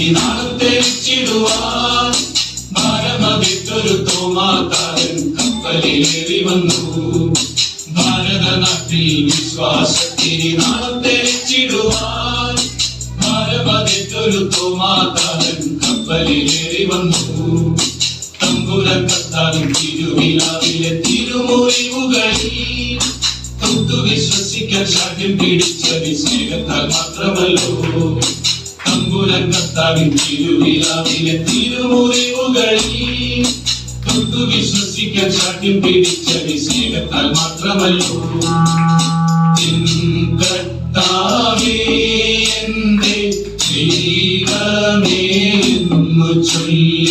ശക്തിനി നാളും തെളിച്ചിടുവാൻ ഭാരമതിട്ടൊരു തോമാക്കാരൻ കപ്പലിലേറി വന്നു. ഭാരതനാട്ടിൽ വിശ്വാസത്തിനി നാളും തെളിച്ചിടുവാൻ ഭാരമതിട്ടൊരു തോമാക്കാരൻ കപ്പലിലേറി വന്നു. തമ്പുരാൻ കർത്താവിൻ തിരുവിലാവിലെ തിരുമുറിവുകളിൽ തൊട്ടു വിശ്വസിക്കാൻ ശാഠ്യം പിടിച്ചത് സ്നേഹത്താൽ മാത്രമല്ലോ. തമ്പുരാൻ കർത്താവിൻ തിരുവിലാവിലെ തിരുമുറിവുകളിൽ തൊട്ടു വിശ്വസിക്കാൻ ശാഠ്യം പിടിച്ചത് സ്നേഹത്താൽ മാത്രമല്ലോ. കർത്താവേ എന്റെ ദൈവമേ എന്നു ചൊല്ലി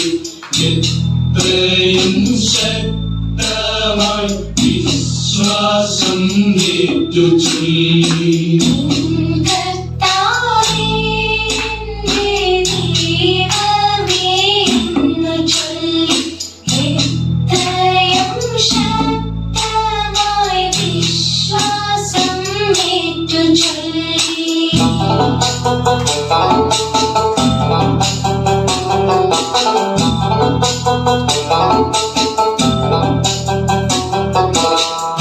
എത്രയും ശക്തമായി വിശ്വാസം ഏറ്റു ചൊല്ലി.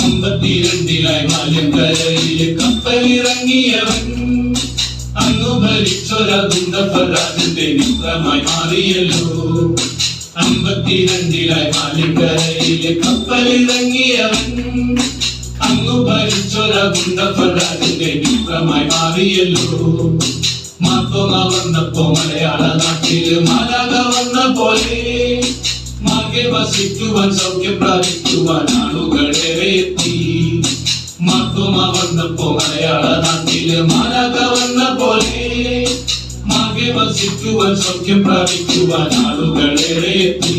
അമ്പത്തിരണ്ടിലായി മലങ്കരയിലെ കപ്പലിറങ്ങിയവൻ അന്നു ഭരിച്ചൊരകുന്തപരാജന്റെ മിത്രമായി മാറിയല്ലോ. അമ്പത്തിരണ്ടിലായി മലങ്കരയിലെ കപ്പലിറങ്ങിയവൻ അന്നു ഭരിച്ചൊരകുന്തപരാജന്റെ മിത്രമായി മാറിയല്ലോ. മാർത്തോമ വന്നപ്പോ മലയാള നാട്ടില് മാലാഖ വന്ന പോലെ മാർഗെ വസിക്കുവാൻ സൗഖ്യം പ്രാപിക്കുവാൻ ആളുകളേറെ എത്തി. മാർത്തോമ വന്നപ്പോ മലയാള നാട്ടില് മാലാഖ വന്ന പോലെ മാർഗെ വസിക്കുവാൻ സൗഖ്യം പ്രാപിക്കുവാൻ ആളുകളേറെ എത്തി.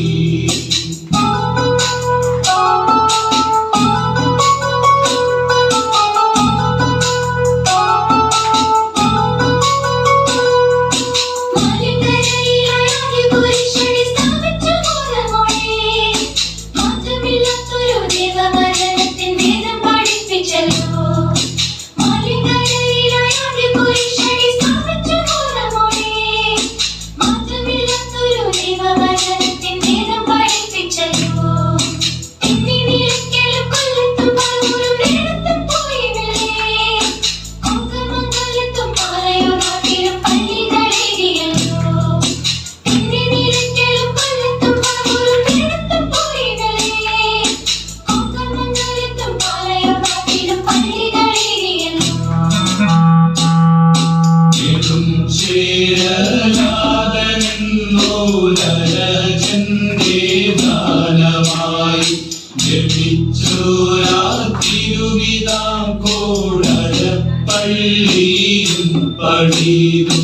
പള്ളിയും പണിതു